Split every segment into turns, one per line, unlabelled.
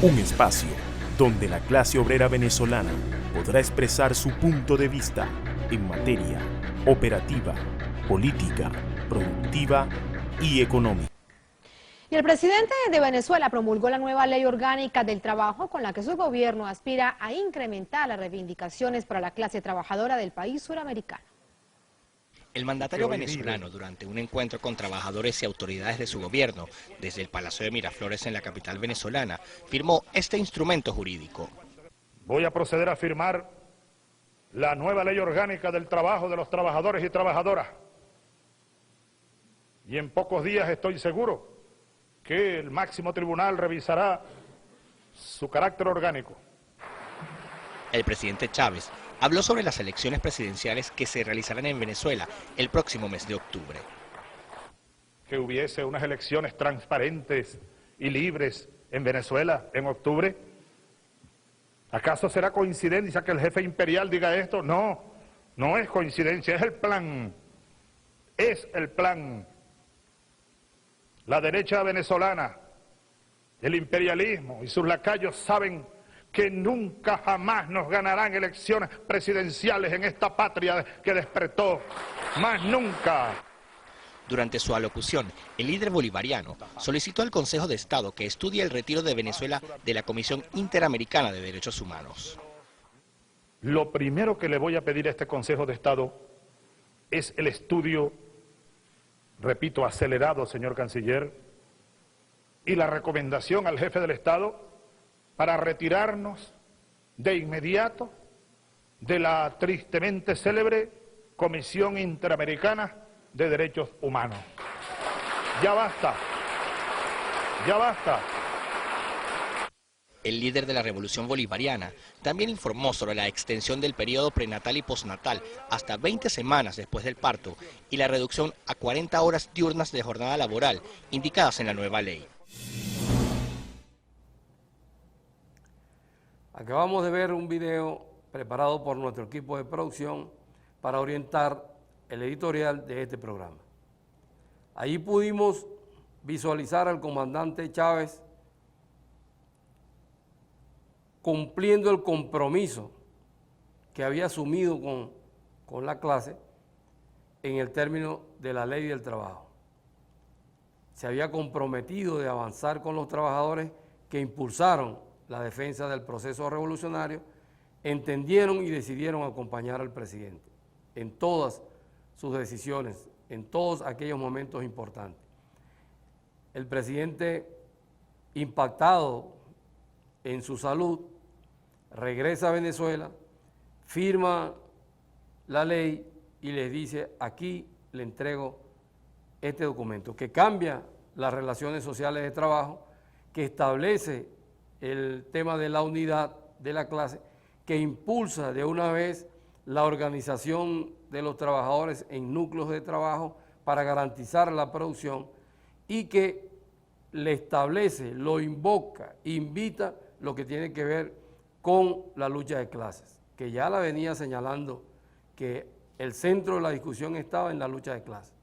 Un espacio donde la clase obrera venezolana podrá expresar su punto de vista en materia operativa, política, productiva y económica.
Y el presidente de Venezuela promulgó la nueva ley orgánica del trabajo con la que su gobierno aspira a incrementar las reivindicaciones para la clase trabajadora del país suramericano.
El mandatario venezolano, durante un encuentro con trabajadores y autoridades de su gobierno, desde el Palacio de Miraflores en la capital venezolana, firmó este instrumento jurídico.
Voy a proceder a firmar la nueva ley orgánica del trabajo de los trabajadores y trabajadoras. Y en pocos días estoy seguro que el máximo tribunal revisará su carácter orgánico.
El presidente Chávez habló sobre las elecciones presidenciales que se realizarán en Venezuela el próximo mes de octubre.
Que hubiese unas elecciones transparentes y libres en Venezuela en octubre. ¿Acaso será coincidencia que el jefe imperial diga esto? No, no es coincidencia, es el plan. Es el plan. La derecha venezolana, el imperialismo y sus lacayos saben que nunca jamás nos ganarán elecciones presidenciales en esta patria que despertó. Más nunca.
Durante su alocución, el líder bolivariano solicitó al Consejo de Estado que estudie el retiro de Venezuela de la Comisión Interamericana de Derechos Humanos.
Lo primero que le voy a pedir a este Consejo de Estado es el estudio, repito, acelerado, señor canciller, y la recomendación al jefe del Estado para retirarnos de inmediato de la tristemente célebre Comisión Interamericana de Derechos Humanos. Ya basta, ya basta.
El líder de la Revolución Bolivariana también informó sobre la extensión del periodo prenatal y postnatal hasta 20 semanas después del parto y la reducción a 40 horas diurnas de jornada laboral indicadas en la nueva ley.
Acabamos de ver un video preparado por nuestro equipo de producción para orientar el editorial de este programa. Allí pudimos visualizar al comandante Chávez cumpliendo el compromiso que había asumido con la clase en el término de la ley del trabajo. Se había comprometido de avanzar con los trabajadores que impulsaron la defensa del proceso revolucionario, entendieron y decidieron acompañar al presidente en todas sus decisiones, en todos aquellos momentos importantes. El presidente, impactado en su salud, regresa a Venezuela, firma la ley y les dice: aquí le entrego este documento, que cambia las relaciones sociales de trabajo, que establece el tema de la unidad de la clase, que impulsa de una vez la organización de los trabajadores en núcleos de trabajo para garantizar la producción y que le establece, lo invoca, invita lo que tiene que ver con la lucha de clases, que ya la venía señalando que el centro de la discusión estaba en la lucha de clases.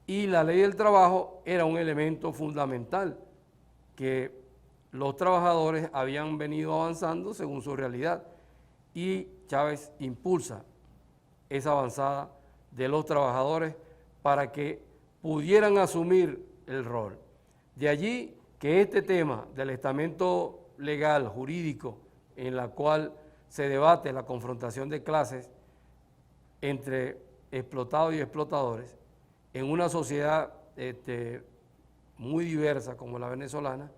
Y la ley del trabajo era un elemento fundamental que los trabajadores habían venido avanzando según su realidad y Chávez impulsa esa avanzada de los trabajadores para que pudieran asumir el rol. De allí que este tema del estamento legal, jurídico, en la cual se debate la confrontación de clases entre explotados y explotadores, en una sociedad muy diversa como la venezolana,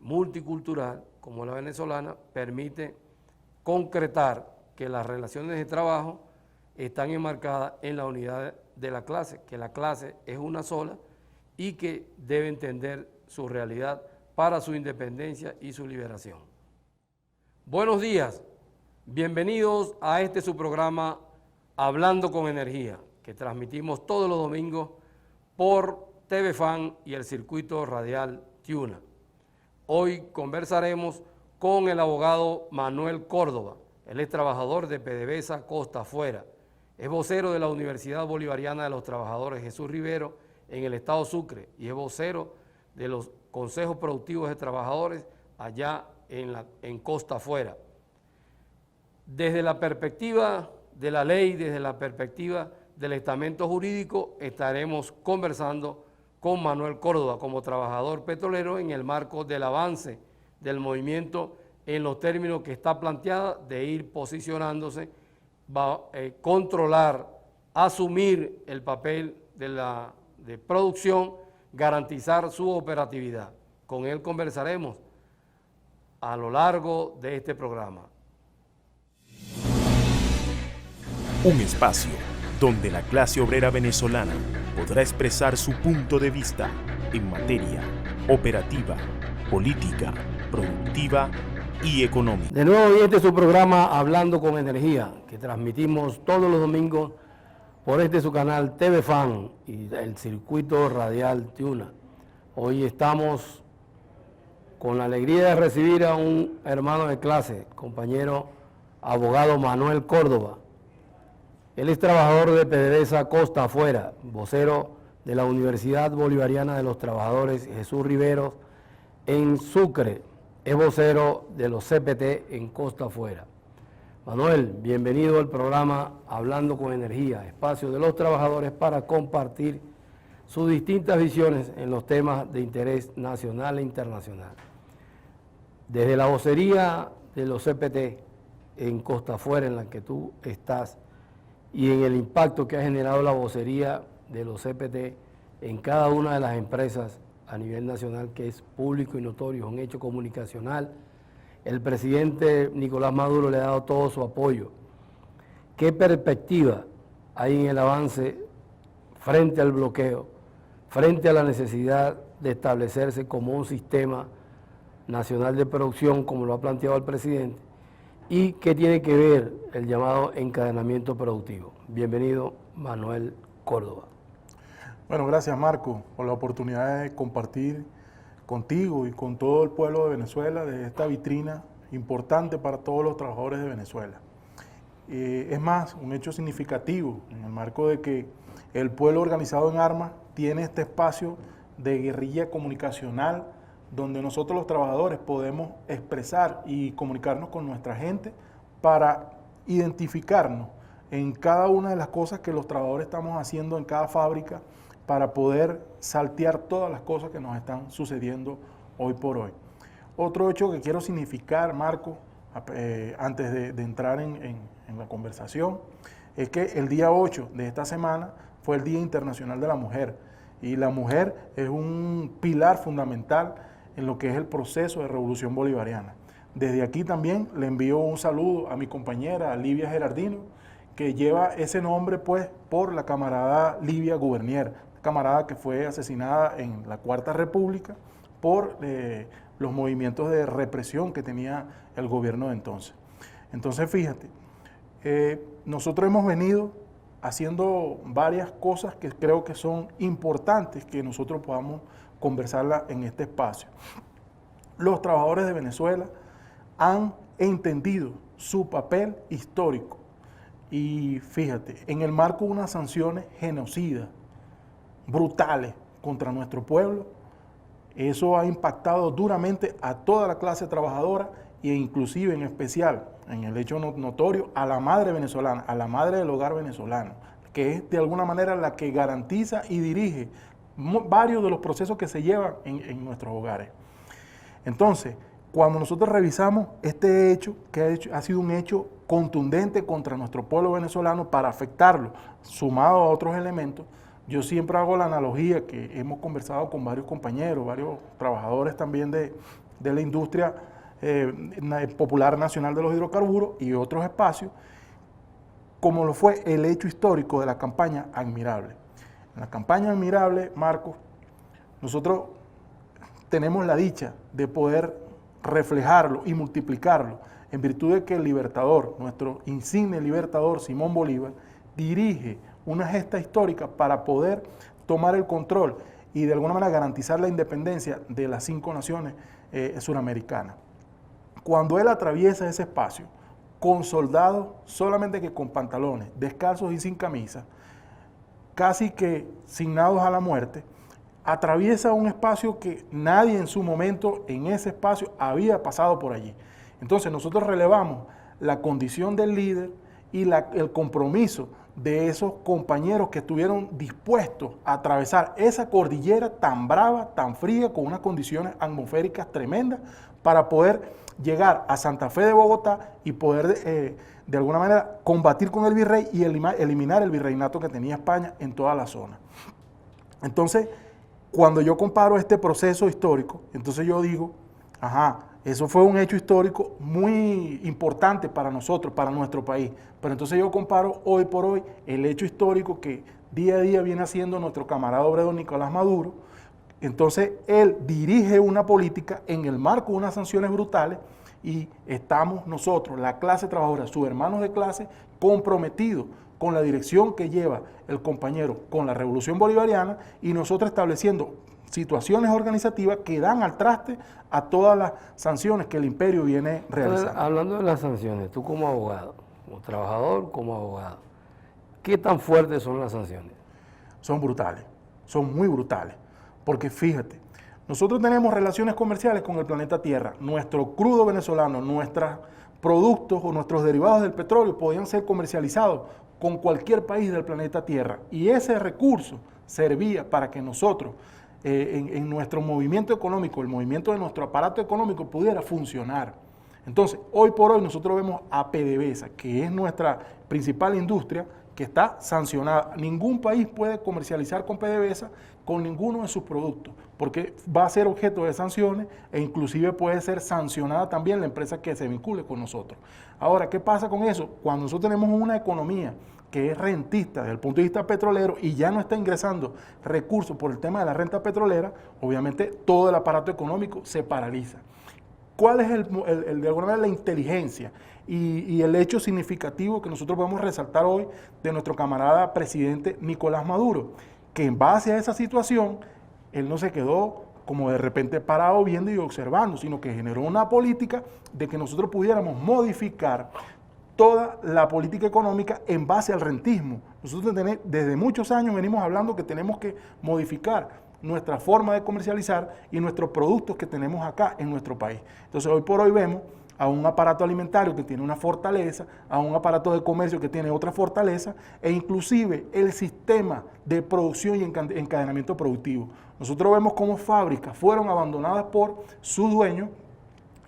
multicultural como la venezolana, permite concretar que las relaciones de trabajo están enmarcadas en la unidad de la clase, que la clase es una sola y que debe entender su realidad para su independencia y su liberación. Buenos días, bienvenidos a su programa Hablando con Energía, que transmitimos todos los domingos por TV Fan y el circuito radial Tiuna. Hoy conversaremos con el abogado Manuel Córdoba. Él es trabajador de PDVSA Costa Afuera. Es vocero de la Universidad Bolivariana de los Trabajadores Jesús Rivero en el estado Sucre y es vocero de los consejos productivos de trabajadores allá en Costa Afuera. Desde la perspectiva de la ley, desde la perspectiva del estamento jurídico, estaremos conversando con Manuel Córdoba como trabajador petrolero en el marco del avance del movimiento en los términos que está planteada de ir posicionándose, controlar, asumir el papel de producción, garantizar su operatividad. Con él conversaremos a lo largo de este programa.
Un espacio donde la clase obrera venezolana podrá expresar su punto de vista en materia operativa, política, productiva y económica.
De nuevo, y este es su programa Hablando con Energía, que transmitimos todos los domingos por su canal TV Fan y el circuito radial Tiuna. Hoy estamos con la alegría de recibir a un hermano de clase, compañero abogado Manuel Córdoba. Él es trabajador de PDVSA Costa Afuera, vocero de la Universidad Bolivariana de los Trabajadores Jesús Riveros en Sucre, es vocero de los CPT en Costa Afuera. Manuel, bienvenido al programa Hablando con Energía, espacio de los trabajadores para compartir sus distintas visiones en los temas de interés nacional e internacional. Desde la vocería de los CPT en Costa Afuera, en la que tú estás, y en el impacto que ha generado la vocería de los CPT en cada una de las empresas a nivel nacional, que es público y notorio, es un hecho comunicacional. El presidente Nicolás Maduro le ha dado todo su apoyo. ¿Qué perspectiva hay en el avance frente al bloqueo, frente a la necesidad de establecerse como un sistema nacional de producción, como lo ha planteado el presidente? ¿Y qué tiene que ver el llamado encadenamiento productivo? Bienvenido, Manuel Córdoba.
Bueno, gracias Marco por la oportunidad de compartir contigo y con todo el pueblo de Venezuela de esta vitrina importante para todos los trabajadores de Venezuela. Es más, un hecho significativo en el marco de que el pueblo organizado en armas tiene este espacio de guerrilla comunicacional donde nosotros los trabajadores podemos expresar y comunicarnos con nuestra gente para identificarnos en cada una de las cosas que los trabajadores estamos haciendo en cada fábrica para poder saltear todas las cosas que nos están sucediendo hoy por hoy. Otro hecho que quiero significar, Marco, antes de entrar en la conversación, es que el día 8 de esta semana fue el Día Internacional de la Mujer, y la mujer es un pilar fundamental en lo que es el proceso de revolución bolivariana. Desde aquí también le envío un saludo a mi compañera Livia Gerardino, que lleva ese nombre pues por la camarada Livia Gubernier, camarada que fue asesinada en la Cuarta República por los movimientos de represión que tenía el gobierno de entonces. Entonces fíjate, nosotros hemos venido haciendo varias cosas que creo que son importantes que nosotros podamos conversarla en este espacio. Los trabajadores de Venezuela han entendido su papel histórico y fíjate, en el marco de unas sanciones genocidas, brutales contra nuestro pueblo, eso ha impactado duramente a toda la clase trabajadora e inclusive en especial, en el hecho notorio, a la madre venezolana, a la madre del hogar venezolano, que es de alguna manera la que garantiza y dirige varios de los procesos que se llevan en nuestros hogares. Entonces, cuando nosotros revisamos este hecho, que ha sido un hecho contundente contra nuestro pueblo venezolano para afectarlo, sumado a otros elementos, yo siempre hago la analogía que hemos conversado con varios compañeros, varios trabajadores también de la industria popular nacional de los hidrocarburos y otros espacios, como lo fue el hecho histórico de la campaña Admirable. En la campaña Admirable, Marcos, nosotros tenemos la dicha de poder reflejarlo y multiplicarlo en virtud de que el libertador, nuestro insigne libertador Simón Bolívar, dirige una gesta histórica para poder tomar el control y de alguna manera garantizar la independencia de las 5 naciones suramericanas. Cuando él atraviesa ese espacio con soldados solamente que con pantalones, descalzos y sin camisa, casi que signados a la muerte, atraviesa un espacio que nadie en su momento en ese espacio había pasado por allí. Entonces nosotros relevamos la condición del líder y el compromiso de esos compañeros que estuvieron dispuestos a atravesar esa cordillera tan brava, tan fría, con unas condiciones atmosféricas tremendas, para poder llegar a Santa Fe de Bogotá y poder de alguna manera combatir con el virrey y eliminar el virreinato que tenía España en toda la zona. Entonces, cuando yo comparo este proceso histórico, entonces yo digo, ajá, eso fue un hecho histórico muy importante para nosotros, para nuestro país. Pero entonces yo comparo hoy por hoy el hecho histórico que día a día viene haciendo nuestro camarada obrero Nicolás Maduro. Entonces él dirige una política en el marco de unas sanciones brutales y estamos nosotros, la clase trabajadora, sus hermanos de clase, comprometidos con la dirección que lleva el compañero con la Revolución Bolivariana y nosotros estableciendo situaciones organizativas que dan al traste a todas las sanciones que el imperio viene realizando.
Hablando de las sanciones, tú como abogado, como trabajador, como abogado, ¿qué tan fuertes son las sanciones?
Son brutales, son muy brutales, porque fíjate, nosotros tenemos relaciones comerciales con el planeta Tierra, nuestro crudo venezolano, nuestros productos o nuestros derivados del petróleo podían ser comercializados con cualquier país del planeta Tierra y ese recurso servía para que nosotros en nuestro movimiento económico, el movimiento de nuestro aparato económico pudiera funcionar. Entonces, hoy por hoy nosotros vemos a PDVSA, que es nuestra principal industria, que está sancionada. Ningún país puede comercializar con PDVSA con ninguno de sus productos, porque va a ser objeto de sanciones e inclusive puede ser sancionada también la empresa que se vincule con nosotros. Ahora, ¿qué pasa con eso? Cuando nosotros tenemos una economía que es rentista desde el punto de vista petrolero y ya no está ingresando recursos por el tema de la renta petrolera, obviamente todo el aparato económico se paraliza. ¿Cuál es de alguna manera la inteligencia y el hecho significativo que nosotros podemos resaltar hoy de nuestro camarada presidente Nicolás Maduro? Que en base a esa situación, él no se quedó como de repente parado viendo y observando, sino que generó una política de que nosotros pudiéramos modificar toda la política económica en base al rentismo. Nosotros desde muchos años venimos hablando que tenemos que modificar nuestra forma de comercializar y nuestros productos que tenemos acá en nuestro país. Entonces hoy por hoy vemos a un aparato alimentario que tiene una fortaleza, a un aparato de comercio que tiene otra fortaleza e inclusive el sistema de producción y encadenamiento productivo. Nosotros vemos cómo fábricas fueron abandonadas por sus dueños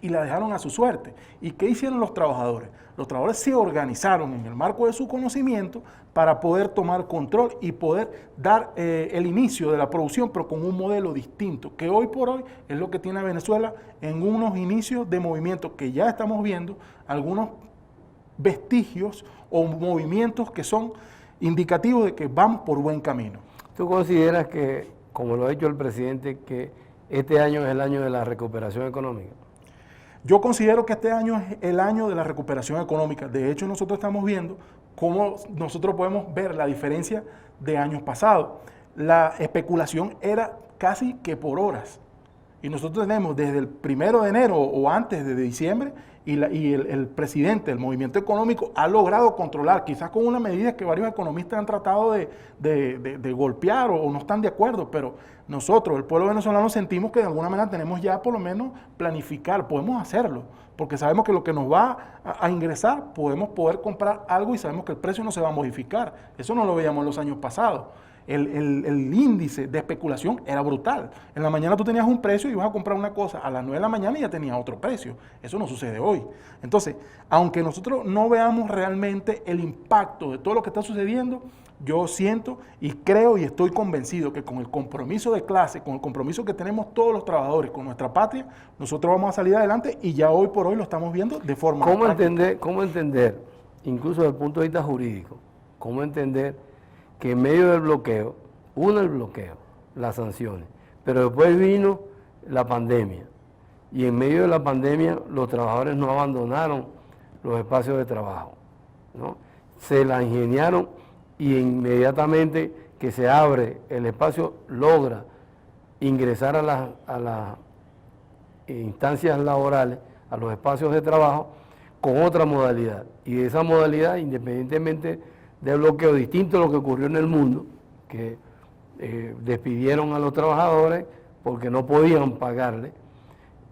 y la dejaron a su suerte. ¿Y qué hicieron los trabajadores? Los trabajadores se organizaron en el marco de su conocimiento para poder tomar control y poder dar el inicio de la producción, pero con un modelo distinto, que hoy por hoy es lo que tiene a Venezuela en unos inicios de movimiento que ya estamos viendo, algunos vestigios o movimientos que son indicativos de que vamos por buen camino.
¿Tú consideras que, como lo ha dicho el presidente, que este año es el año de la recuperación económica?
Yo considero que este año es el año de la recuperación económica. De hecho, nosotros estamos viendo cómo nosotros podemos ver la diferencia de años pasados. La especulación era casi que por horas. Y nosotros tenemos desde el 1 de enero o antes de diciembre, y el presidente del movimiento económico ha logrado controlar, quizás con una medida que varios economistas han tratado de golpear o no están de acuerdo, pero nosotros, el pueblo venezolano, sentimos que de alguna manera tenemos ya por lo menos planificar, podemos hacerlo, porque sabemos que lo que nos va a ingresar, podemos poder comprar algo y sabemos que el precio no se va a modificar. Eso no lo veíamos en los años pasados. El índice de especulación era brutal. En la mañana tú tenías un precio y ibas a comprar una cosa, a las 9 de la mañana ya tenías otro precio. Eso no sucede hoy. Entonces, aunque nosotros no veamos realmente el impacto de todo lo que está sucediendo, yo siento y creo y estoy convencido que con el compromiso de clase, con el compromiso que tenemos todos los trabajadores con nuestra patria, nosotros vamos a salir adelante y ya hoy por hoy lo estamos viendo de forma práctica.
¿Cómo entender, incluso desde el punto de vista jurídico, cómo entender que en medio del bloqueo, el bloqueo, las sanciones, pero después vino la pandemia, y en medio de la pandemia los trabajadores no abandonaron los espacios de trabajo, ¿no? Se la ingeniaron y inmediatamente que se abre el espacio logra ingresar a las instancias laborales, a los espacios de trabajo, con otra modalidad, y de esa modalidad, independientemente de bloqueo, distinto a lo que ocurrió en el mundo, que despidieron a los trabajadores porque no podían pagarle.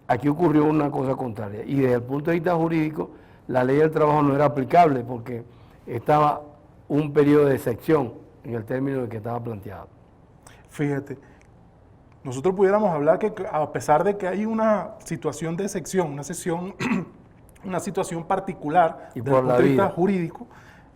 Aquí ocurrió una cosa contraria y desde el punto de vista jurídico la ley del trabajo no era aplicable porque estaba un periodo de excepción en el término de que estaba planteado.
Fíjate, nosotros pudiéramos hablar que a pesar de que hay una situación de excepción, una situación particular
Y
desde
por
el
la
punto de vista
vida.
jurídico,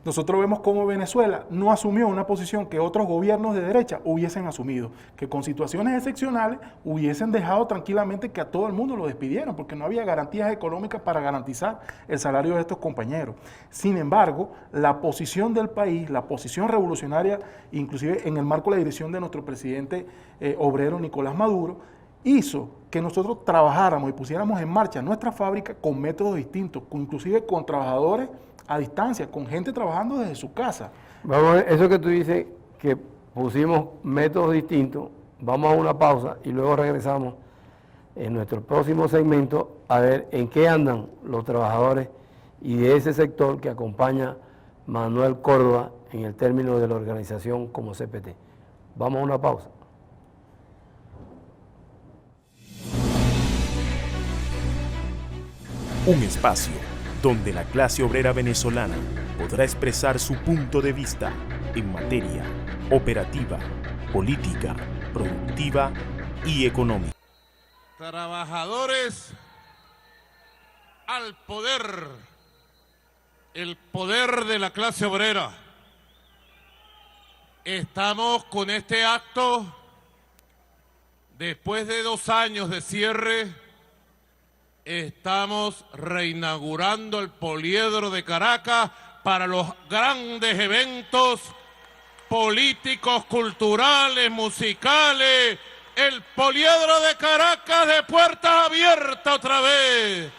nosotros vemos cómo Venezuela no asumió una posición que otros gobiernos de derecha hubiesen asumido, que con situaciones excepcionales hubiesen dejado tranquilamente que a todo el mundo lo despidieran, porque no había garantías económicas para garantizar el salario de estos compañeros. Sin embargo, la posición del país, la posición revolucionaria, inclusive en el marco de la dirección de nuestro presidente obrero Nicolás Maduro, hizo que nosotros trabajáramos y pusiéramos en marcha nuestra fábrica con métodos distintos, inclusive con trabajadores a distancia, con gente trabajando desde su casa.
Vamos a ver, eso que tú dices, que pusimos métodos distintos, vamos a una pausa y luego regresamos en nuestro próximo segmento a ver en qué andan los trabajadores y de ese sector que acompaña Manuel Córdoba en el término de la organización como CPT. Vamos a una pausa.
Un espacio donde la clase obrera venezolana podrá expresar su punto de vista en materia operativa, política, productiva y económica.
Trabajadores al poder, el poder de la clase obrera. Estamos con este acto después de 2 años de cierre. Estamos reinaugurando el Poliedro de Caracas para los grandes eventos políticos, culturales, musicales. El Poliedro de Caracas de puertas abiertas otra vez.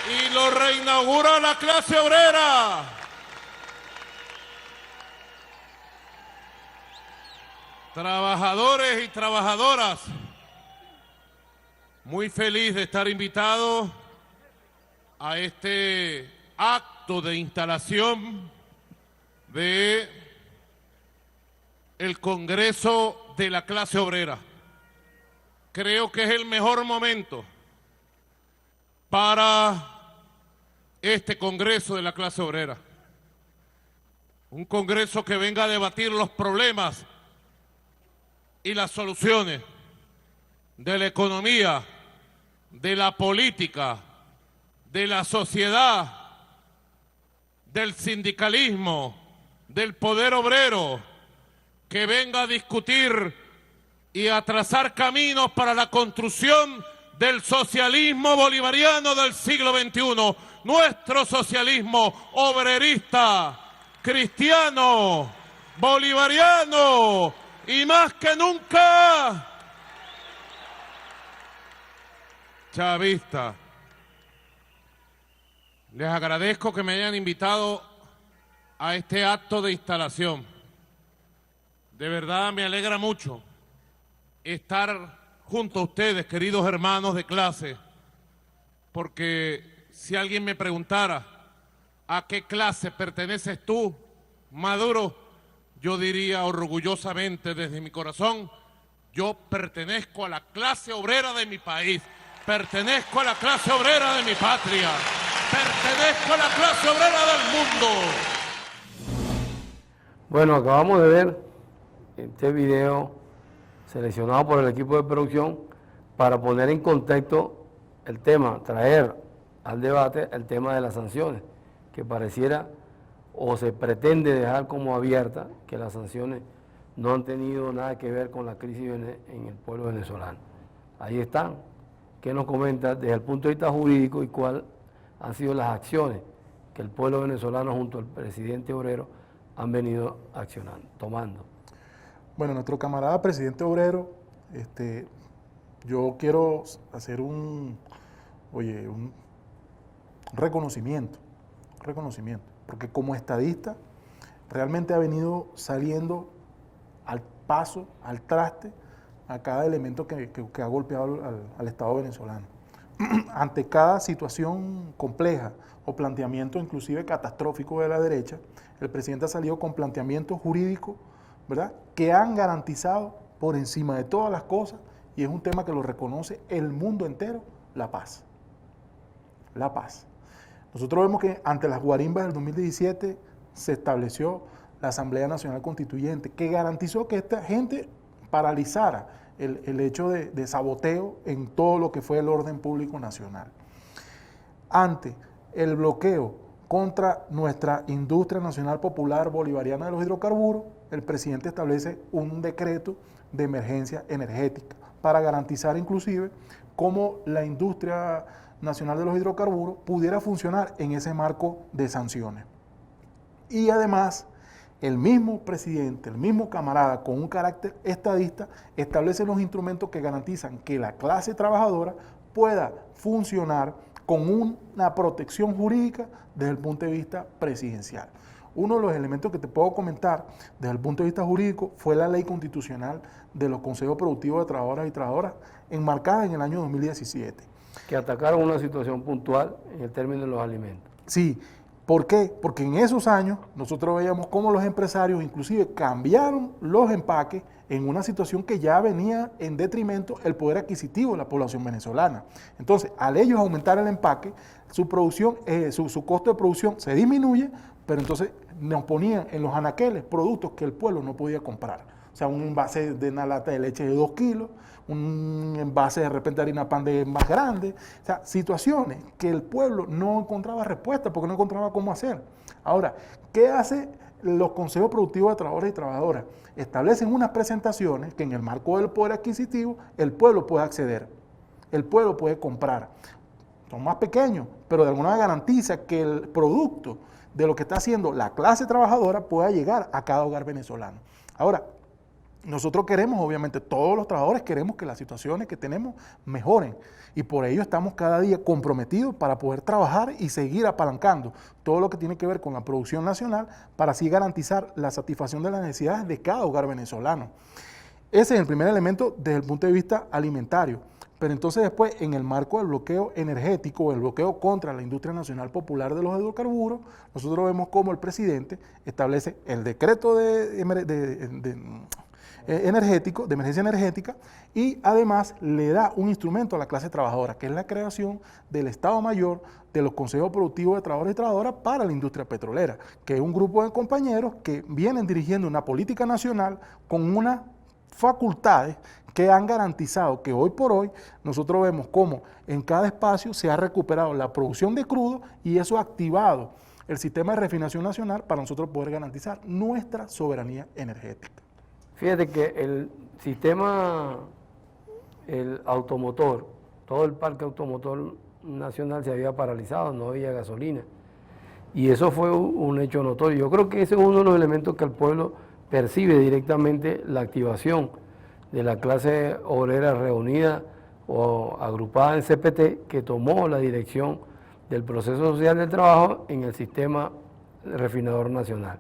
Y lo reinaugura la clase obrera. Trabajadores y trabajadoras, muy feliz de estar invitado a este acto de instalación de el Congreso de la Clase Obrera. Creo que es el mejor momento para este Congreso de la Clase Obrera. Un Congreso que venga a debatir los problemas y las soluciones de la economía, de la política, de la sociedad, del sindicalismo, del poder obrero, que venga a discutir y a trazar caminos para la construcción del socialismo bolivariano del siglo XXI, nuestro socialismo obrerista, cristiano, bolivariano y más que nunca chavista. Les agradezco que me hayan invitado a este acto de instalación. De verdad me alegra mucho estar junto a ustedes, queridos hermanos de clase, porque si alguien me preguntara a qué clase perteneces tú, Maduro, yo diría orgullosamente desde mi corazón, yo pertenezco a la clase obrera de mi país. Pertenezco a la clase obrera de mi patria. Pertenezco a la clase obrera del mundo.
Bueno, acabamos de ver este video seleccionado por el equipo de producción para poner en contexto el tema, traer al debate el tema de las sanciones, que pareciera o se pretende dejar como abierta que las sanciones no han tenido nada que ver con la crisis en el pueblo venezolano. Ahí están. ¿Qué nos comenta desde el punto de vista jurídico y cuáles han sido las acciones que el pueblo venezolano junto al presidente obrero han venido tomando?
Bueno, nuestro camarada presidente obrero, yo quiero hacer un reconocimiento, porque como estadista realmente ha venido saliendo al paso, al traste, a cada elemento que ha golpeado al Estado venezolano. Ante cada situación compleja o planteamiento inclusive catastrófico de la derecha, el presidente ha salido con planteamientos jurídicos ¿verdad?, que han garantizado por encima de todas las cosas, y es un tema que lo reconoce el mundo entero, la paz. La paz. Nosotros vemos que ante las guarimbas del 2017 se estableció la Asamblea Nacional Constituyente, que garantizó que esta gente paralizara el hecho de saboteo en todo lo que fue el orden público nacional. Ante el bloqueo contra nuestra industria nacional popular bolivariana de los hidrocarburos, el presidente establece un decreto de emergencia energética para garantizar inclusive cómo la industria nacional de los hidrocarburos pudiera funcionar en ese marco de sanciones. Y además, el mismo presidente, el mismo camarada con un carácter estadista, establece los instrumentos que garantizan que la clase trabajadora pueda funcionar con una protección jurídica desde el punto de vista presidencial. Uno de los elementos que te puedo comentar desde el punto de vista jurídico fue la ley constitucional de los consejos productivos de trabajadoras y trabajadoras, enmarcada en el año 2017.
Que atacaron una situación puntual en el término de los alimentos.
Sí, ¿por qué? Porque en esos años nosotros veíamos cómo los empresarios inclusive cambiaron los empaques en una situación que ya venía en detrimento el poder adquisitivo de la población venezolana. Entonces, al ellos aumentar el empaque, su producción, su costo de producción se disminuye, pero entonces nos ponían en los anaqueles productos que el pueblo no podía comprar. O sea, un envase de una lata de leche de 2 kilos, un envase de repente de harina pan de más grande. O sea, situaciones que el pueblo no encontraba respuesta porque no encontraba cómo hacer. Ahora, ¿qué hace los consejos productivos de trabajadores y trabajadoras? Establecen unas presentaciones que en el marco del poder adquisitivo el pueblo puede acceder, el pueblo puede comprar. Son más pequeños, pero de alguna manera garantiza que el producto de lo que está haciendo la clase trabajadora pueda llegar a cada hogar venezolano. Ahora, nosotros queremos, obviamente, todos los trabajadores queremos que las situaciones que tenemos mejoren, y por ello estamos cada día comprometidos para poder trabajar y seguir apalancando todo lo que tiene que ver con la producción nacional para así garantizar la satisfacción de las necesidades de cada hogar venezolano. Ese es el primer elemento desde el punto de vista alimentario. Pero entonces después, en el marco del bloqueo energético, el bloqueo contra la industria nacional popular de los hidrocarburos, nosotros vemos cómo el presidente establece el decreto de emergencia energética, y además le da un instrumento a la clase trabajadora, que es la creación del Estado Mayor de los Consejos Productivos de Trabajadores y Trabajadoras para la industria petrolera, que es un grupo de compañeros que vienen dirigiendo una política nacional con unas facultades que han garantizado que hoy por hoy nosotros vemos cómo en cada espacio se ha recuperado la producción de crudo, y eso ha activado el sistema de refinación nacional para nosotros poder garantizar nuestra soberanía energética.
Fíjate que el sistema, el automotor, todo el parque automotor nacional se había paralizado, no había gasolina. Y eso fue un hecho notorio. Yo creo que ese es uno de los elementos que el pueblo percibe directamente, la activación de la clase obrera reunida o agrupada en CPT, que tomó la dirección del proceso social del trabajo en el sistema refinador nacional.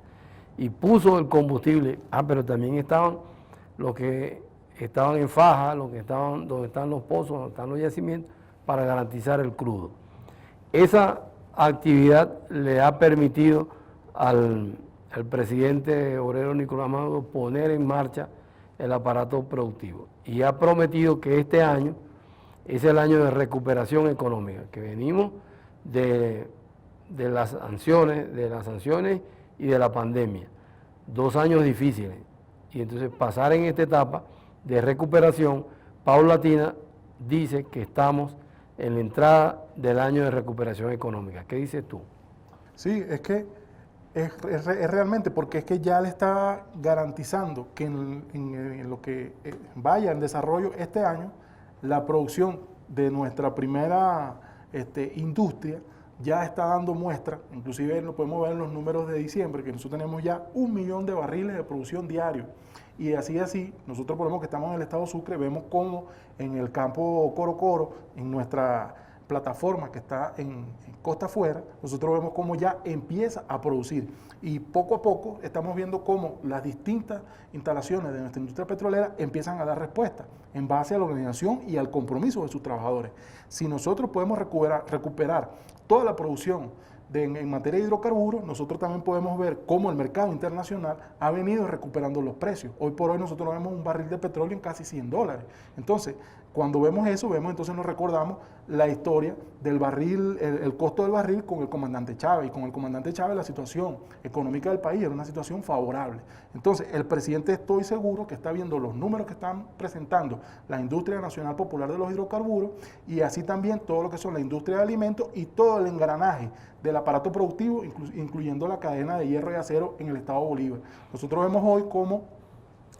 Y puso el combustible, pero también estaban los que estaban en faja, los que estaban donde están los pozos, donde están los yacimientos, para garantizar el crudo. Esa actividad le ha permitido al presidente obrero Nicolás Maduro poner en marcha el aparato productivo, y ha prometido que este año es el año de recuperación económica, que venimos de las sanciones y de la pandemia, 2 años difíciles, y entonces pasar en esta etapa de recuperación paulatina, dice que estamos en la entrada del año de recuperación económica. ¿Qué dices tú?
Sí, es que es realmente, porque es que ya le está garantizando que en lo que vaya en desarrollo este año, la producción de nuestra primera industria ya está dando muestra. Inclusive lo podemos ver en los números de diciembre, que nosotros tenemos ya 1 millón de barriles de producción diario. Y así, nosotros por ejemplo que estamos en el estado Sucre, vemos cómo en el campo Coro Coro, en nuestra plataforma que está en costa afuera, nosotros vemos cómo ya empieza a producir, y poco a poco estamos viendo cómo las distintas instalaciones de nuestra industria petrolera empiezan a dar respuesta en base a la organización y al compromiso de sus trabajadores. Si nosotros podemos recuperar toda la producción en materia de hidrocarburos, nosotros también podemos ver cómo el mercado internacional ha venido recuperando los precios. Hoy por hoy nosotros vemos un barril de petróleo en casi $100. Entonces, cuando vemos eso, entonces nos recordamos la historia del barril, el costo del barril con el comandante Chávez. Y con el comandante Chávez la situación económica del país era una situación favorable. Entonces, el presidente, estoy seguro que está viendo los números que están presentando la industria nacional popular de los hidrocarburos y así también todo lo que son la industria de alimentos y todo el engranaje del aparato productivo, incluyendo la cadena de hierro y acero en el estado Bolívar. Nosotros vemos hoy cómo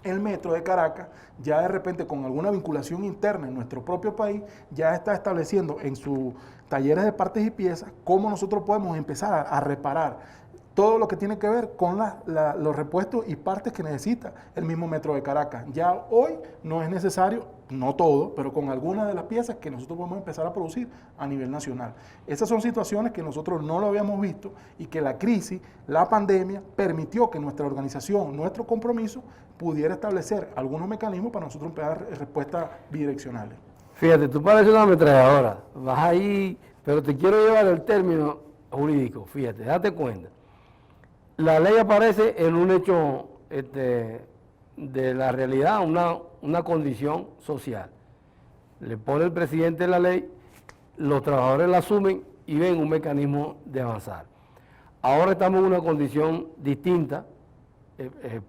el metro de Caracas, ya de repente con alguna vinculación interna en nuestro propio país, ya está estableciendo en sus talleres de partes y piezas cómo nosotros podemos empezar a reparar todo lo que tiene que ver con los repuestos y partes que necesita el mismo metro de Caracas. Ya hoy no es necesario, no todo, pero con algunas de las piezas que nosotros podemos empezar a producir a nivel nacional. Esas son situaciones que nosotros no lo habíamos visto y que la crisis, la pandemia, permitió que nuestra organización, nuestro compromiso, pudiera establecer algunos mecanismos para nosotros empezar respuestas bidireccionales.
Fíjate, tú pareces una ametralladora, vas ahí, pero te quiero llevar el término jurídico, fíjate, date cuenta. La ley aparece en un hecho de la realidad, una condición social. Le pone el presidente la ley, los trabajadores la asumen y ven un mecanismo de avanzar. Ahora estamos en una condición distinta,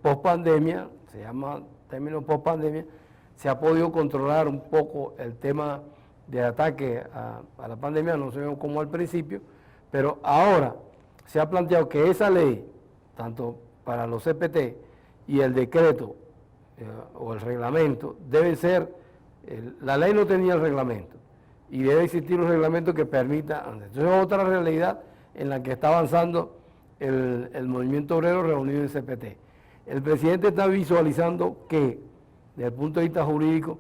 post pandemia, se llama término post pandemia, se ha podido controlar un poco el tema de ataque a la pandemia, no se ve como al principio, pero ahora se ha planteado que esa ley, tanto para los CPT y el decreto o el reglamento, deben ser, la ley no tenía el reglamento, y debe existir un reglamento que permita. Entonces es otra realidad en la que está avanzando el movimiento obrero reunido en CPT. El presidente está visualizando que, desde el punto de vista jurídico,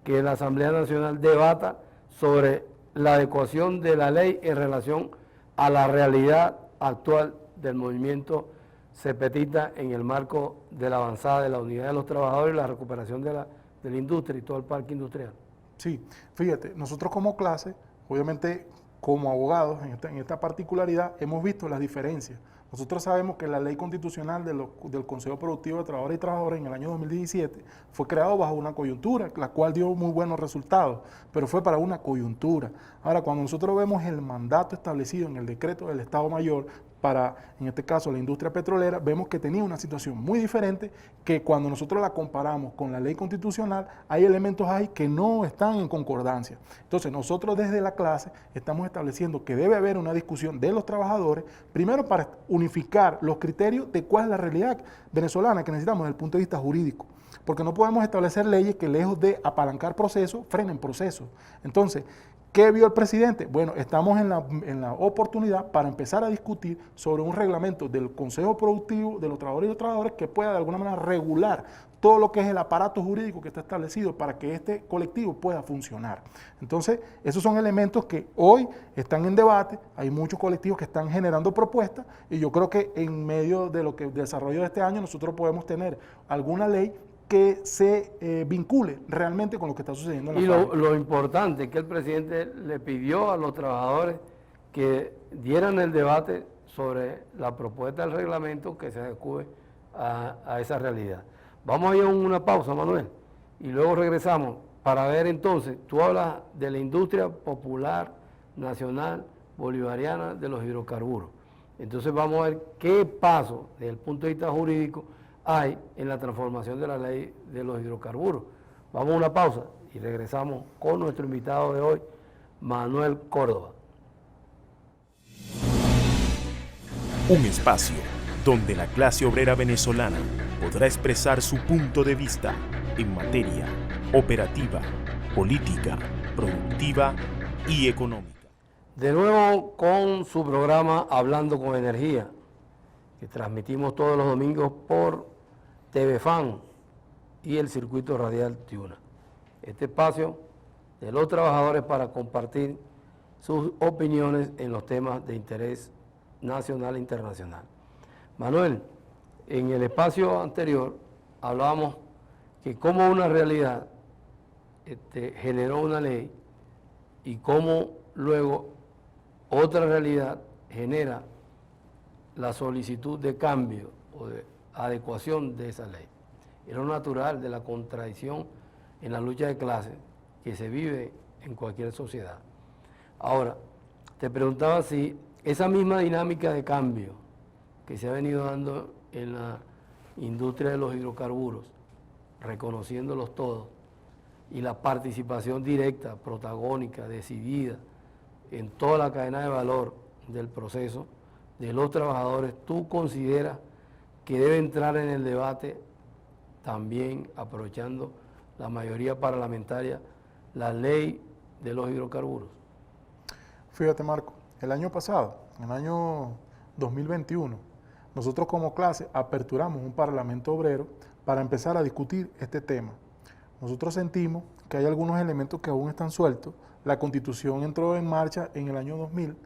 que la Asamblea Nacional debata sobre la adecuación de la ley en relación a la realidad actual del movimiento CPTista en el marco de la avanzada de la unidad de los trabajadores y la recuperación de la industria y todo el parque industrial.
Sí, fíjate, nosotros como clase, obviamente como abogados en esta particularidad, hemos visto las diferencias. Nosotros sabemos que la ley constitucional del Consejo Productivo de Trabajadores y Trabajadoras en el año 2017 fue creado bajo una coyuntura, la cual dio muy buenos resultados, pero fue para una coyuntura. Ahora, cuando nosotros vemos el mandato establecido en el decreto del Estado Mayor para, en este caso, la industria petrolera, vemos que tenía una situación muy diferente, que cuando nosotros la comparamos con la ley constitucional, hay elementos ahí que no están en concordancia. Entonces, nosotros desde la clase estamos estableciendo que debe haber una discusión de los trabajadores, primero para unificar los criterios de cuál es la realidad venezolana que necesitamos desde el punto de vista jurídico, porque no podemos establecer leyes que, lejos de apalancar procesos, frenen procesos. Entonces, ¿qué vio el presidente? Bueno, estamos en la oportunidad para empezar a discutir sobre un reglamento del Consejo Productivo de los Trabajadores y los Trabajadores que pueda de alguna manera regular todo lo que es el aparato jurídico que está establecido para que este colectivo pueda funcionar. Entonces, esos son elementos que hoy están en debate, hay muchos colectivos que están generando propuestas y yo creo que en medio de lo que desarrollo de este año nosotros podemos tener alguna ley que se vincule realmente con lo que está sucediendo en la fábrica.
Y lo importante es que el presidente le pidió a los trabajadores que dieran el debate sobre la propuesta del reglamento que se adecue a esa realidad. Vamos a ir a una pausa, Manuel, y luego regresamos para ver entonces, tú hablas de la industria popular, nacional, bolivariana de los hidrocarburos. Entonces vamos a ver qué paso desde el punto de vista jurídico hay en la transformación de la ley de los hidrocarburos. Vamos a una pausa y regresamos con nuestro invitado de hoy, Manuel Córdoba.
Un espacio donde la clase obrera venezolana podrá expresar su punto de vista en materia operativa, política, productiva y económica.
De nuevo con su programa Hablando con Energía, que transmitimos todos los domingos por TV Fan y el Circuito Radial Tiuna. Este espacio de los trabajadores para compartir sus opiniones en los temas de interés nacional e internacional. Manuel, en el espacio anterior hablábamos que cómo una realidad generó una ley y cómo luego otra realidad genera la solicitud de cambio o de adecuación de esa ley. Es lo natural de la contradicción en la lucha de clases que se vive en cualquier sociedad. Ahora, te preguntaba si esa misma dinámica de cambio que se ha venido dando en la industria de los hidrocarburos, reconociéndolos todos, y la participación directa, protagónica, decidida, en toda la cadena de valor del proceso de los trabajadores, ¿tú consideras que debe entrar en el debate también, aprovechando la mayoría parlamentaria, la ley de los hidrocarburos?
Fíjate, Marco, el año pasado, en el año 2021, nosotros como clase aperturamos un parlamento obrero para empezar a discutir este tema. Nosotros sentimos que hay algunos elementos que aún están sueltos. La Constitución entró en marcha en el año 2000,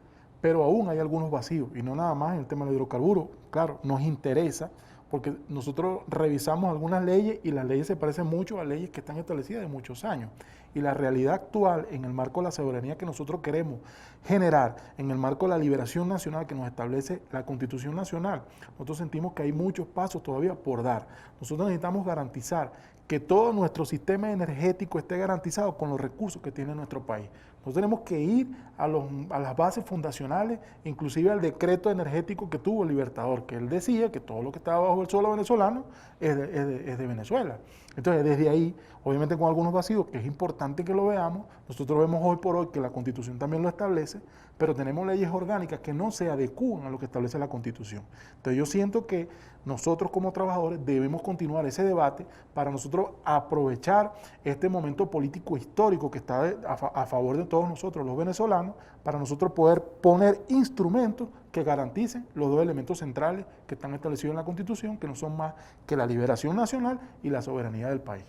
pero aún hay algunos vacíos, y no nada más en el tema del hidrocarburo. Claro, nos interesa porque nosotros revisamos algunas leyes y las leyes se parecen mucho a leyes que están establecidas de muchos años. Y la realidad actual, en el marco de la soberanía que nosotros queremos generar, en el marco de la liberación nacional que nos establece la Constitución Nacional, nosotros sentimos que hay muchos pasos todavía por dar. Nosotros necesitamos garantizar que todo nuestro sistema energético esté garantizado con los recursos que tiene nuestro país. Nosotros tenemos que ir a las bases fundacionales, inclusive al decreto energético que tuvo el Libertador, que él decía que todo lo que estaba bajo el suelo venezolano es de Venezuela. Entonces, desde ahí, obviamente con algunos vacíos, que es importante que lo veamos, nosotros vemos hoy por hoy que la Constitución también lo establece, pero tenemos leyes orgánicas que no se adecúan a lo que establece la Constitución. Entonces, yo siento que nosotros como trabajadores debemos continuar ese debate para nosotros aprovechar este momento político histórico que está a favor de todos nosotros, los venezolanos, para nosotros poder poner instrumentos que garanticen los dos elementos centrales que están establecidos en la Constitución, que no son más que la liberación nacional y la soberanía del país.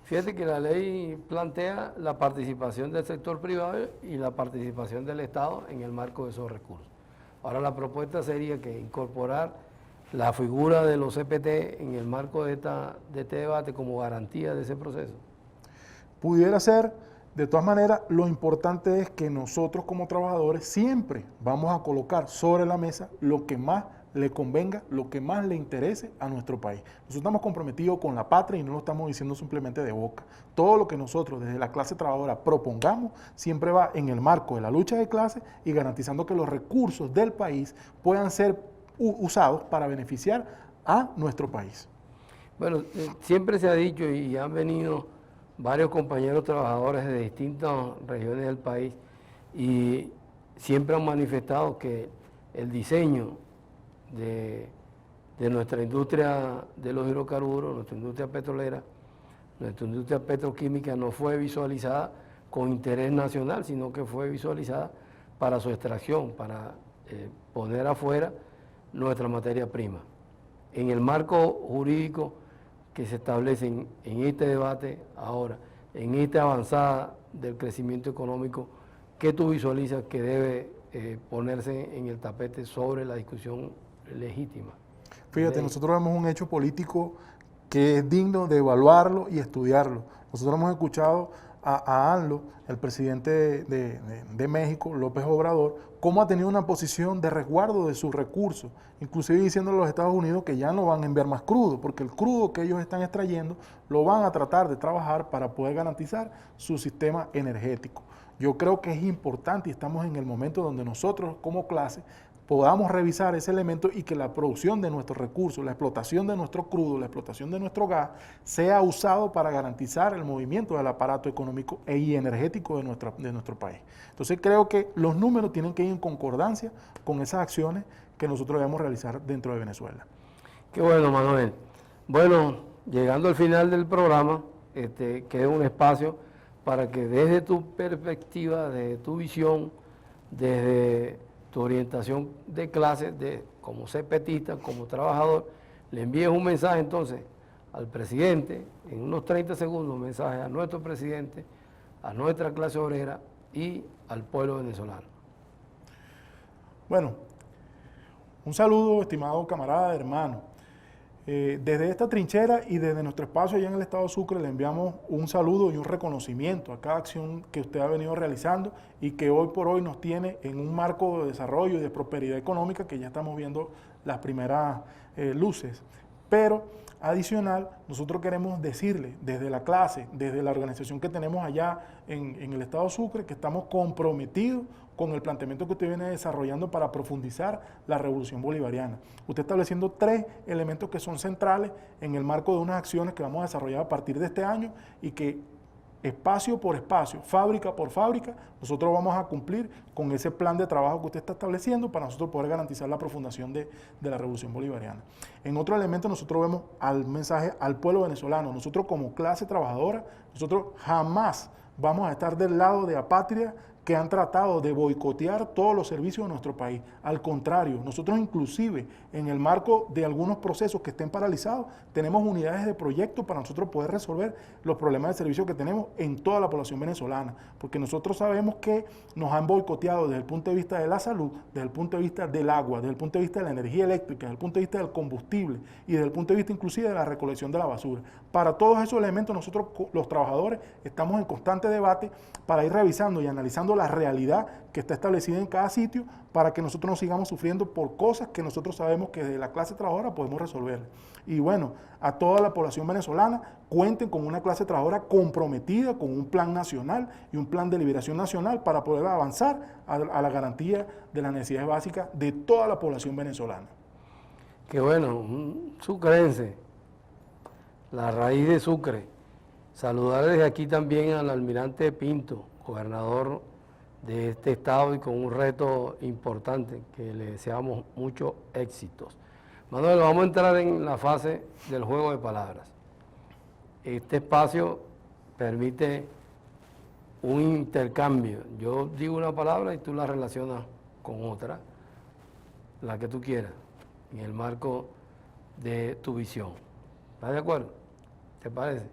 Fíjate que la ley plantea la participación del sector privado y la participación del Estado en el marco de esos recursos. Ahora la propuesta sería que incorporar la figura de los CPT en el marco de este debate como garantía de ese proceso.
Pudiera ser, de todas maneras, lo importante es que nosotros como trabajadores siempre vamos a colocar sobre la mesa lo que más le convenga, lo que más le interese a nuestro país. Nosotros estamos comprometidos con la patria y no lo estamos diciendo simplemente de boca. Todo lo que nosotros desde la clase trabajadora propongamos siempre va en el marco de la lucha de clases y garantizando que los recursos del país puedan ser usados para beneficiar a nuestro país.
Bueno, siempre se ha dicho y han venido varios compañeros trabajadores de distintas regiones del país y siempre han manifestado que el diseño de nuestra industria de los hidrocarburos, nuestra industria petrolera, nuestra industria petroquímica no fue visualizada con interés nacional, sino que fue visualizada para su extracción, para poner afuera nuestra materia prima. En el marco jurídico que se establece en este debate ahora, en esta avanzada del crecimiento económico, ¿qué tú visualizas que debe ponerse en el tapete sobre la discusión legítima?
Fíjate, nosotros vemos un hecho político que es digno de evaluarlo y estudiarlo. Nosotros hemos escuchado a AMLO, el presidente de México, López Obrador, cómo ha tenido una posición de resguardo de sus recursos, inclusive diciendo a los Estados Unidos que ya no van a enviar más crudo, porque el crudo que ellos están extrayendo lo van a tratar de trabajar para poder garantizar su sistema energético. Yo creo que es importante y estamos en el momento donde nosotros como clase podamos revisar ese elemento y que la producción de nuestros recursos, la explotación de nuestro crudo, la explotación de nuestro gas, sea usado para garantizar el movimiento del aparato económico y energético de nuestro país. Entonces creo que los números tienen que ir en concordancia con esas acciones que nosotros debemos realizar dentro de Venezuela.
Qué bueno, Manuel. Bueno, llegando al final del programa, queda un espacio para que desde tu perspectiva, desde tu visión, desde tu orientación de clase, como CPTista, como trabajador, le envíes un mensaje entonces al presidente, en unos 30 segundos, un mensaje a nuestro presidente, a nuestra clase obrera y al pueblo venezolano.
Bueno, un saludo, estimado camarada, hermano. Desde esta trinchera y desde nuestro espacio allá en el estado Sucre le enviamos un saludo y un reconocimiento a cada acción que usted ha venido realizando y que hoy por hoy nos tiene en un marco de desarrollo y de prosperidad económica que ya estamos viendo las primeras luces. Pero adicional, nosotros queremos decirle desde la clase, desde la organización que tenemos allá en el estado Sucre, que estamos comprometidos con el planteamiento que usted viene desarrollando para profundizar la revolución bolivariana. Usted estableciendo 3 elementos que son centrales en el marco de unas acciones que vamos a desarrollar a partir de este año y que espacio por espacio, fábrica por fábrica, nosotros vamos a cumplir con ese plan de trabajo que usted está estableciendo para nosotros poder garantizar la profundación de la revolución bolivariana. En otro elemento nosotros vemos al mensaje al pueblo venezolano. Nosotros como clase trabajadora, nosotros jamás vamos a estar del lado de apátridas que han tratado de boicotear todos los servicios de nuestro país. Al contrario, nosotros inclusive en el marco de algunos procesos que estén paralizados, tenemos unidades de proyecto para nosotros poder resolver los problemas de servicio que tenemos en toda la población venezolana, porque nosotros sabemos que nos han boicoteado desde el punto de vista de la salud, desde el punto de vista del agua, desde el punto de vista de la energía eléctrica, desde el punto de vista del combustible y desde el punto de vista inclusive de la recolección de la basura. Para todos esos elementos nosotros los trabajadores estamos en constante debate para ir revisando y analizando la realidad que está establecida en cada sitio para que nosotros no sigamos sufriendo por cosas que nosotros sabemos que desde la clase trabajadora podemos resolver. Y bueno, a toda la población venezolana, cuenten con una clase trabajadora comprometida con un plan nacional y un plan de liberación nacional para poder avanzar a la garantía de las necesidades básicas de toda la población venezolana.
Qué bueno, un sucrense, la raíz de Sucre. Saludar desde aquí también al almirante Pinto, gobernador de este estado y con un reto importante, que le deseamos muchos éxitos. Manuel, vamos a entrar en la fase del juego de palabras. Este espacio permite un intercambio. Yo digo una palabra y tú la relacionas con otra, la que tú quieras, en el marco de tu visión. ¿Estás de acuerdo? ¿Te parece?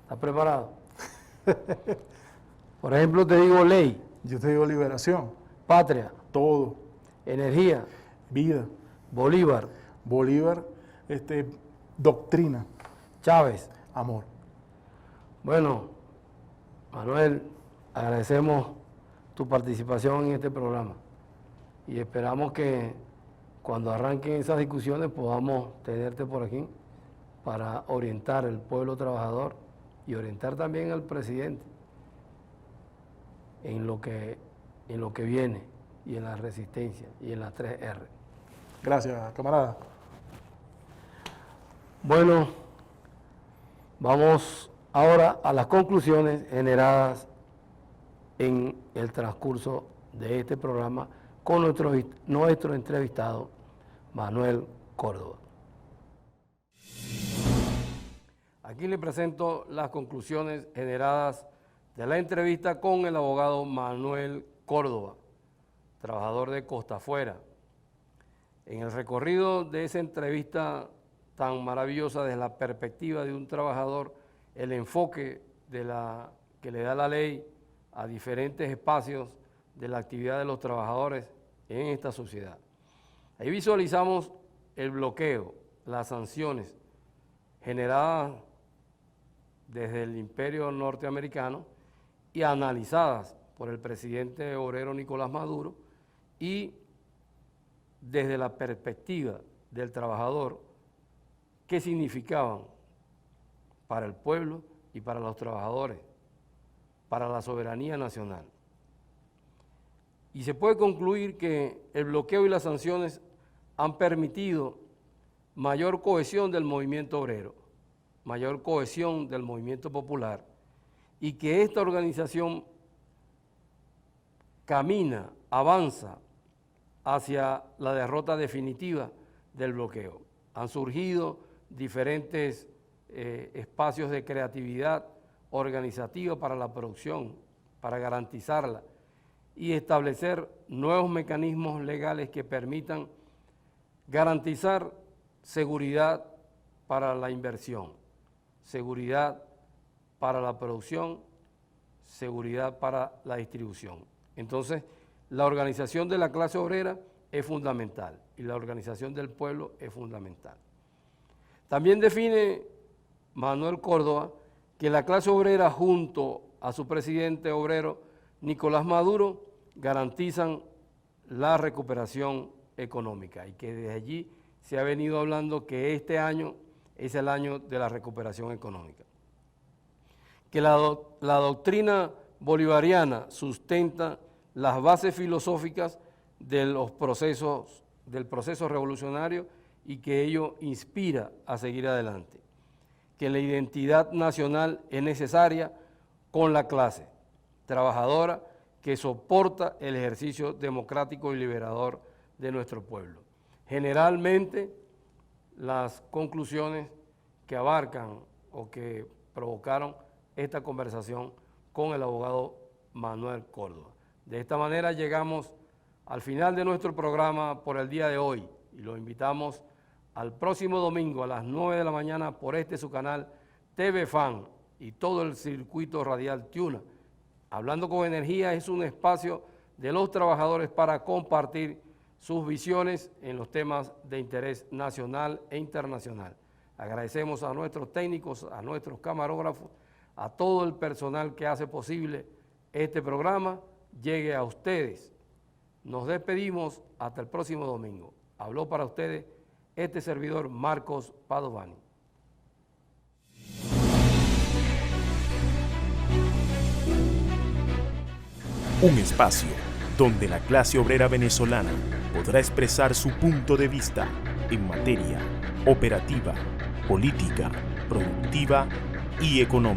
¿Estás preparado? Por ejemplo, te digo ley.
Yo te digo liberación.
Patria.
Todo.
Energía.
Vida.
Bolívar.
Bolívar, doctrina.
Chávez.
Amor.
Bueno, Manuel, agradecemos tu participación en este programa y esperamos que cuando arranquen esas discusiones podamos tenerte por aquí para orientar al pueblo trabajador y orientar también al presidente en lo que viene y en la resistencia y en las 3R.
Gracias, camarada.
Bueno, vamos ahora a las conclusiones generadas en el transcurso de este programa con nuestro entrevistado, Manuel Córdoba. Aquí le presento las conclusiones generadas de la entrevista con el abogado Manuel Córdoba, trabajador de Costa Afuera. En el recorrido de esa entrevista tan maravillosa desde la perspectiva de un trabajador, el enfoque que le da la ley a diferentes espacios de la actividad de los trabajadores en esta sociedad. Ahí visualizamos el bloqueo, las sanciones generadas desde el imperio norteamericano y analizadas por el presidente obrero Nicolás Maduro, y desde la perspectiva del trabajador, qué significaban para el pueblo y para los trabajadores, para la soberanía nacional. Y se puede concluir que el bloqueo y las sanciones han permitido mayor cohesión del movimiento obrero, mayor cohesión del movimiento popular, y que esta organización camina, avanza hacia la derrota definitiva del bloqueo. Han surgido diferentes espacios de creatividad organizativa para la producción, para garantizarla y establecer nuevos mecanismos legales que permitan garantizar seguridad para la inversión, seguridad para la producción, seguridad para la distribución. Entonces, la organización de la clase obrera es fundamental y la organización del pueblo es fundamental. También define Manuel Córdoba que la clase obrera junto a su presidente obrero Nicolás Maduro garantizan la recuperación económica y que desde allí se ha venido hablando que este año es el año de la recuperación económica. Que la doctrina bolivariana sustenta las bases filosóficas del proceso revolucionario y que ello inspira a seguir adelante. Que la identidad nacional es necesaria con la clase trabajadora que soporta el ejercicio democrático y liberador de nuestro pueblo. Generalmente, las conclusiones que abarcan o que provocaron esta conversación con el abogado Manuel Córdoba. De esta manera llegamos al final de nuestro programa por el día de hoy y lo invitamos al próximo domingo a las 9 de la mañana por su canal TV Fan y todo el circuito radial Tiuna. Hablando con Energía es un espacio de los trabajadores para compartir sus visiones en los temas de interés nacional e internacional. Agradecemos a nuestros técnicos, a nuestros camarógrafos, a todo el personal que hace posible este programa llegue a ustedes. Nos despedimos hasta el próximo domingo. Habló para ustedes este servidor Marcos Padovani.
Un espacio donde la clase obrera venezolana podrá expresar su punto de vista en materia operativa, política, productiva y económica.